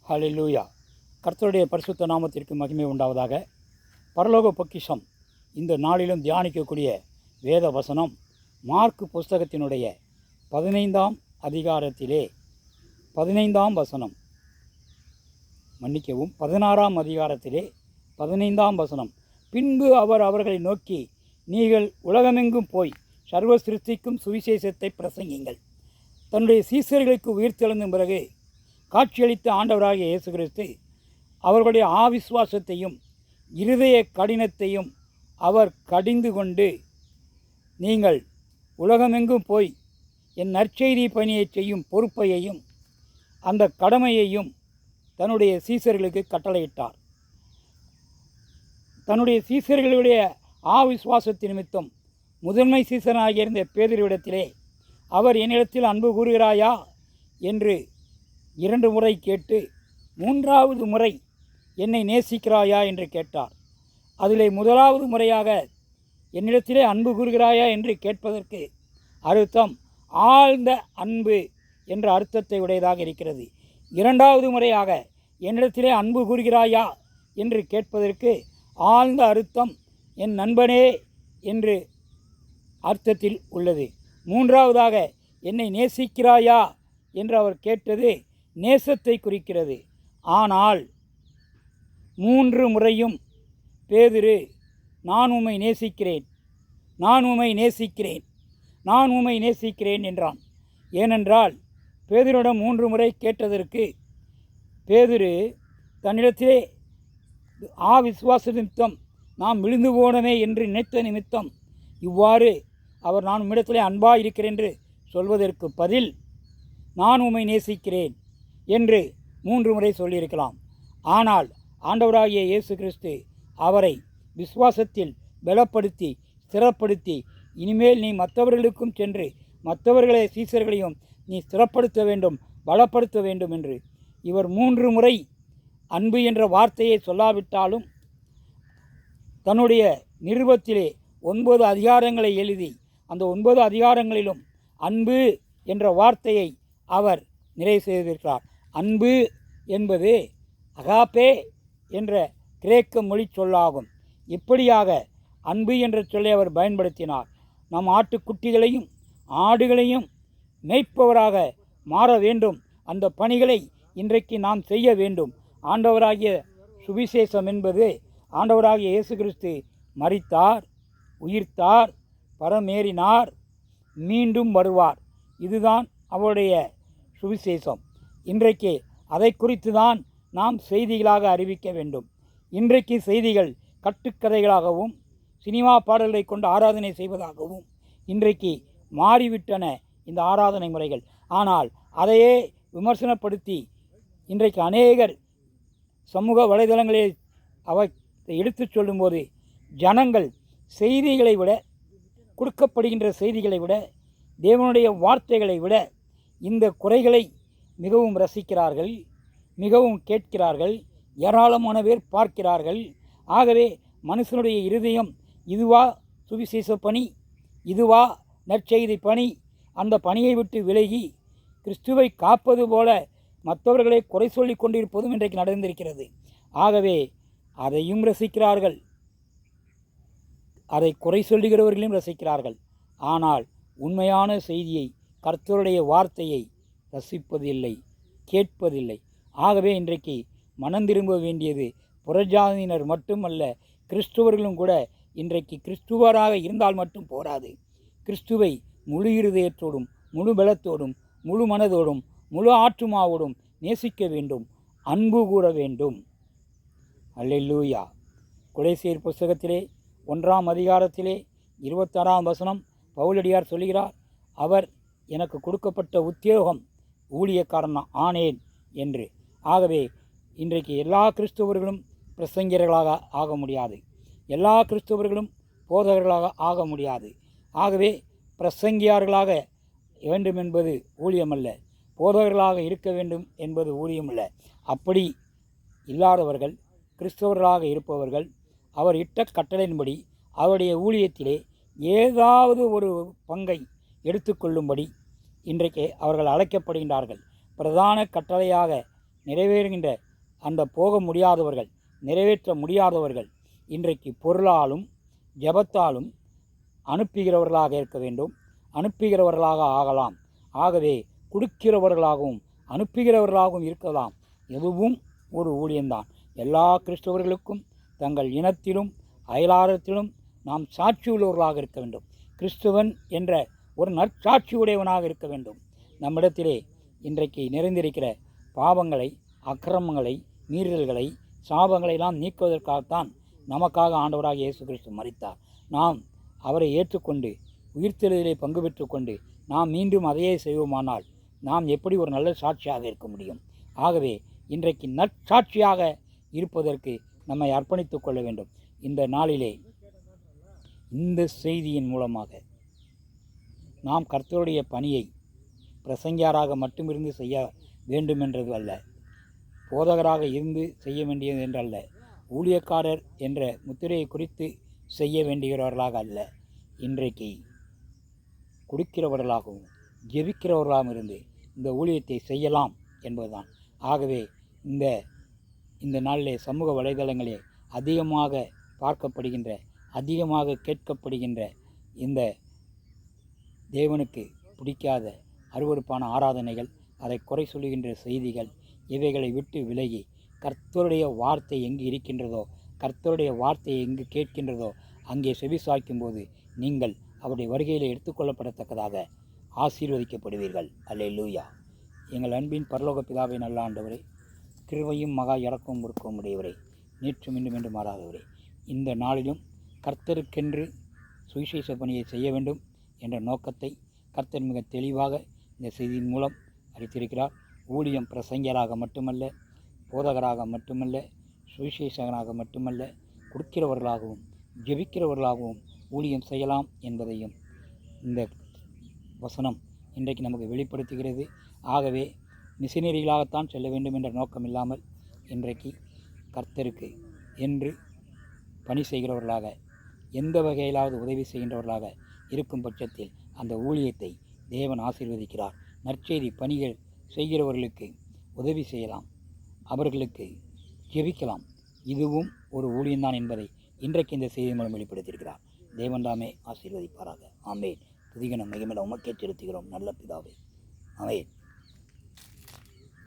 ஹல்லேலூயா. கர்த்தருடைய பரிசுத்த நாமத்திற்கு மகிமை உண்டாவதாக. பரலோக பொக்கிஷம் இந்த நாளிலும் தியானிக்கக்கூடிய வேத வசனம் மார்க்கு புஸ்தகத்தினுடைய 15ஆம் அதிகாரத்திலே 15ஆம் வசனம், 16ஆம் அதிகாரத்திலே 15ஆம் வசனம். பின்பு அவர் அவர்களை நோக்கி, நீங்கள் உலகமெங்கும் போய் சர்வ சிருஷ்டிக்கும் சுவிசேஷத்தை பிரசங்கிங்கள். தன்னுடைய சீசர்களுக்கு உயிர்த்தெழுந்த பிறகு காட்சியளித்த ஆண்டவராகிய இயேசு கிறிஸ்து அவர்களுடைய ஆவிசுவாசத்தையும் இருதய கடினத்தையும் அவர் கடிந்து கொண்டு, நீங்கள் உலகமெங்கும் போய் என் நற்செய்தி பணியை செய்யும் பொறுப்பையையும் அந்த கடமையையும் தன்னுடைய சீசர்களுக்கு கட்டளையிட்டார். தன்னுடைய சீசர்களுடைய ஆவிசுவாசத்தின் நிமித்தம் முதன்மை சீசனாக இருந்த பேதுருவிடத்திலே அவர் என்னிடத்தில் அன்பு கூறுகிறாயா என்று 2 முறை கேட்டு 3வது முறை என்னை நேசிக்கிறாயா என்று கேட்டார். அதிலே முதலாவது முறையாக என்னிடத்திலே அன்பு கூறுகிறாயா என்று கேட்பதற்கு அர்த்தம் ஆழ்ந்த அன்பு என்ற அர்த்தத்தை உடையதாக இருக்கிறது. 2வது முறையாக என்னிடத்திலே அன்பு கூறுகிறாயா என்று கேட்பதற்கு ஆழ்ந்த அர்த்தம் என் நண்பனே என்று அர்த்தத்தில் உள்ளது. 3வதாக என்னை நேசிக்கிறாயா என்று அவர் கேட்டது நேசத்தை குறிக்கிறது. ஆனால் 3 முறையும் பேதுரு நான் உம்மை நேசிக்கிறேன், நான் உம்மை நேசிக்கிறேன், நான் உம்மை நேசிக்கிறேன் என்றான். ஏனென்றால் பேதுருவிடம் 3 முறை கேட்டதற்கு பேதுரு தன்னிடத்திலே விசுவாச நிமித்தம் நாம் விழுந்து போனமே என்று நினைத்த நிமித்தம் இவ்வாறு அவர் நான் உம்மிடத்திலே அன்பாக இருக்கிறேன் என்று சொல்வதற்கு பதில் நான் உம்மை நேசிக்கிறேன் என்று 3 முறை சொல்லியிருக்கலாம். ஆனால் ஆண்டவராகிய இயேசு கிறிஸ்து அவரை விசுவாசத்தில் பலப்படுத்தி ஸ்திரப்படுத்தி, இனிமேல் நீ மற்றவர்களுக்கும் சென்று மற்றவர்களை சீசர்களையும் நீ ஸ்திரப்படுத்த வேண்டும், பலப்படுத்த வேண்டும் என்று இவர் 3 முறை அன்பு என்ற வார்த்தையை சொல்லாவிட்டாலும் தன்னுடைய நிருபத்திலே 9 அதிகாரங்களை எழுதி அந்த 9 அதிகாரங்களிலும் அன்பு என்ற வார்த்தையை அவர் நிறைவு செய்திருக்கிறார். அன்பு என்பது அகாப்பே என்ற கிரேக்க மொழி சொல்லாகும். இப்படியாக அன்பு என்ற சொல்லை அவர் பயன்படுத்தினார். நம் ஆட்டுக்குட்டிகளையும் ஆடுகளையும் மேய்ப்பவராக மாற வேண்டும். அந்த பணிகளை இன்றைக்கு நாம் செய்ய வேண்டும். ஆண்டவராகிய சுவிசேஷம் என்பது ஆண்டவராகிய இயேசு கிறிஸ்து மரித்தார், உயிர்த்தார், பரமேறினார், மீண்டும் வருவார். இதுதான் அவருடைய சுவிசேஷம். இன்றைக்கு அதை குறித்து தான் நாம் செய்திகளாக அறிவிக்க வேண்டும். இன்றைக்கு செய்திகள் கட்டுக்கதைகளாகவும் சினிமா பாடல்களை கொண்டு ஆராதனை செய்வதாகவும் இன்றைக்கு மாறிவிட்டன இந்த ஆராதனை முறைகள். ஆனால் அதையே விமர்சனப்படுத்தி இன்றைக்கு அநேகர் சமூக வலைதளங்களில் அவை எடுத்து சொல்லும்போது ஜனங்கள் செய்திகளை விட, கொடுக்கப்படுகின்ற செய்திகளை விட, தேவனுடைய வார்த்தைகளை விட இந்த குறைகளை மிகவும் ரசிக்கிறார்கள், மிகவும் கேட்கிறார்கள், ஏராளமான பேர் பார்க்கிறார்கள். ஆகவே மனுஷனுடைய இருதயம் இதுவா சுவிசேஷ பணி, இதுவா நற்செய்தி பணி, அந்த பணியை விட்டு விலகி கிறிஸ்துவை காப்பது போல மற்றவர்களை குறை சொல்லி கொண்டிருப்பதும் இன்றைக்கு நடந்திருக்கிறது. ஆகவே அதையும் ரசிக்கிறார்கள், அதை குறை சொல்லுகிறவர்களையும் ரசிக்கிறார்கள். ஆனால் உண்மையான செய்தியை, கர்த்தருடைய வார்த்தையை ரசிப்பதில்லை, கேட்பதில்லை. ஆகவே இன்றைக்கு மனம் திரும்ப வேண்டியது புறஜாதியினர் மட்டுமல்ல, கிறிஸ்துவர்களும் கூட. இன்றைக்கு கிறிஸ்துவராக இருந்தால் மட்டும் போராது, கிறிஸ்துவை முழு இருதயத்தோடும் முழு பலத்தோடும் முழு மனதோடும் முழு ஆற்றுமாவோடும் நேசிக்க வேண்டும், அன்பு கூற வேண்டும். அல்லேலூயா. கொலேசியர் புஸ்தகத்திலே 1ஆம் அதிகாரத்திலே 26ஆம் வசனம் பவுலடியார் சொல்கிறார், அவர் எனக்கு கொடுக்கப்பட்ட உத்தியோகம் ஊழியக்காரன் ஆனேன் என்று. ஆகவே இன்றைக்கு எல்லா கிறிஸ்தவர்களும் பிரசங்கியர்களாக ஆக முடியாது, எல்லா கிறிஸ்தவர்களும் போதகர்களாக ஆக முடியாது. ஆகவே பிரசங்கியார்களாக வேண்டும் என்பது ஊழியமல்ல, போதகர்களாக இருக்க வேண்டும் என்பது ஊழியமல்ல. அப்படி இல்லாதவர்கள், கிறிஸ்தவர்களாக இருப்பவர்கள் அவர் இட்ட கட்டளையின்படி அவருடைய ஊழியத்திலே ஏதாவது ஒரு பங்கை எடுத்துக்கொள்ளும்படி இன்றைக்கு அவர்கள் அழைக்கப்படுகின்றார்கள். பிரதான கட்டளையாக நிறைவேறுகின்ற அந்த போக முடியாதவர்கள், நிறைவேற்ற முடியாதவர்கள் இன்றைக்கு பொருளாலும் ஜபத்தாலும் அனுப்புகிறவர்களாக இருக்க வேண்டும், அனுப்புகிறவர்களாக ஆகலாம். ஆகவே கொடுக்கிறவர்களாகவும் அனுப்புகிறவர்களாகவும் இருக்கலாம். எதுவும் ஒரு ஊழியம்தான். எல்லா கிறிஸ்தவர்களுக்கும் தங்கள் இனத்திலும் அயலாரத்திலும் நாம் சாட்சி உள்ளவர்களாக இருக்க வேண்டும். கிறிஸ்துவன் என்ற ஒரு நற்சாட்சியுடையவனாக இருக்க வேண்டும். நம்மிடத்திலே இன்றைக்கு நிறைந்திருக்கிற பாவங்களை, அக்கிரமங்களை, மீறல்களை, சாபங்களை எல்லாம் நீக்குவதற்காகத்தான் நமக்காக ஆண்டவராக இயேசு கிறிஸ்து மரித்தார். நாம் அவரை ஏற்றுக்கொண்டு உயிர்த்தெழுதலிலே பங்கு பெற்று கொண்டு நாம் மீண்டும் அதையே செய்வோமானால் நாம் எப்படி ஒரு நல்ல சாட்சியாக இருக்க முடியும்? ஆகவே இன்றைக்கு நற்சாட்சியாக இருப்பதற்கு நம்மை அர்ப்பணித்து கொள்ள வேண்டும். இந்த நாளிலே இந்த செய்தியின் மூலமாக நாம் கர்த்தருடைய பணியை பிரசங்கியாராக மட்டுமிருந்து செய்ய வேண்டுமென்றது அல்ல, போதகராக இருந்து செய்ய வேண்டியது என்றல்ல, ஊழியக்காரர் என்ற முத்திரையை குறித்து செய்ய வேண்டுகிறவர்களாக அல்ல, இன்றைக்கு கொடுக்கிறவர்களாகவும் ஜெபிக்கிறவர்களாகவும் இருந்து இந்த ஊழியத்தை செய்யலாம் என்பதுதான். ஆகவே இந்த நாளிலே சமூக வலைதளங்களே அதிகமாக பார்க்கப்படுகின்ற, அதிகமாக கேட்கப்படுகின்ற இந்த தேவனுக்கு பிடிக்காத அருவருப்பான ஆராதனைகள், அதை குறை சொல்லுகின்ற செய்திகள், இவைகளை விட்டு விலகி கர்த்தருடைய வார்த்தை எங்கு இருக்கின்றதோ, கர்த்தருடைய வார்த்தையை எங்கு கேட்கின்றதோ அங்கே செவிசாய்க்கும்போது நீங்கள் அவருடைய வருகையில் எடுத்துக்கொள்ளப்படத்தக்கதாக ஆசீர்வதிக்கப்படுவீர்கள். அல்லேலூயா. எங்கள் அன்பின் பரலோக பிதாவை நல்ல ஆண்டவரே, கிருபையும் மகா இறக்கவும் முறுக்கவும் உடையவரே, நேற்றும் இன்றும் என்று மாறாதவரே, இந்த நாளிலும் கர்த்தருக்கென்று சுவிசேஷ பணியை செய்ய வேண்டும் என்ற நோக்கத்தை கர்த்தர் மிக தெளிவாக இந்த செய்தியின் மூலம் அறித்திருக்கிறார். ஊழியம் பிரசங்கியராக மட்டுமல்ல, போதகராக மட்டுமல்ல, சுவிசேஷகராக மட்டுமல்ல, கொடுக்கிறவர்களாகவும் ஜெபிக்கிறவர்களாகவும் ஊழியம் செய்யலாம் என்பதையும் இந்த வசனம் இன்றைக்கு நமக்கு வெளிப்படுத்துகிறது. ஆகவே மிஷினரிகளாகத்தான் செல்ல வேண்டும் என்ற நோக்கம் இல்லாமல் இன்றைக்கு கர்த்தருக்கு என்று பணி செய்கிறவர்களாக, எந்த வகையிலாவது உதவி செய்கின்றவர்களாக இருக்கும் பட்சத்தில் அந்த ஊழியத்தை தேவன் ஆசீர்வதிக்கிறார். நற்செய்தி பணிகள் செய்கிறவர்களுக்கு உதவி செய்யலாம், அவர்களுக்கு ஜெபிக்கலாம். இதுவும் ஒரு ஊழியம்தான் என்பதை இன்றைக்கு இந்த செய்தி மூலம் வெளிப்படுத்தியிருக்கிறார். தேவன் தாமே ஆசீர்வதிப்பாராக. ஆமென். துதிகன மகிமையில உமக்கே செலுத்துகிறோம் நல்ல பிதாவே. ஆமென்.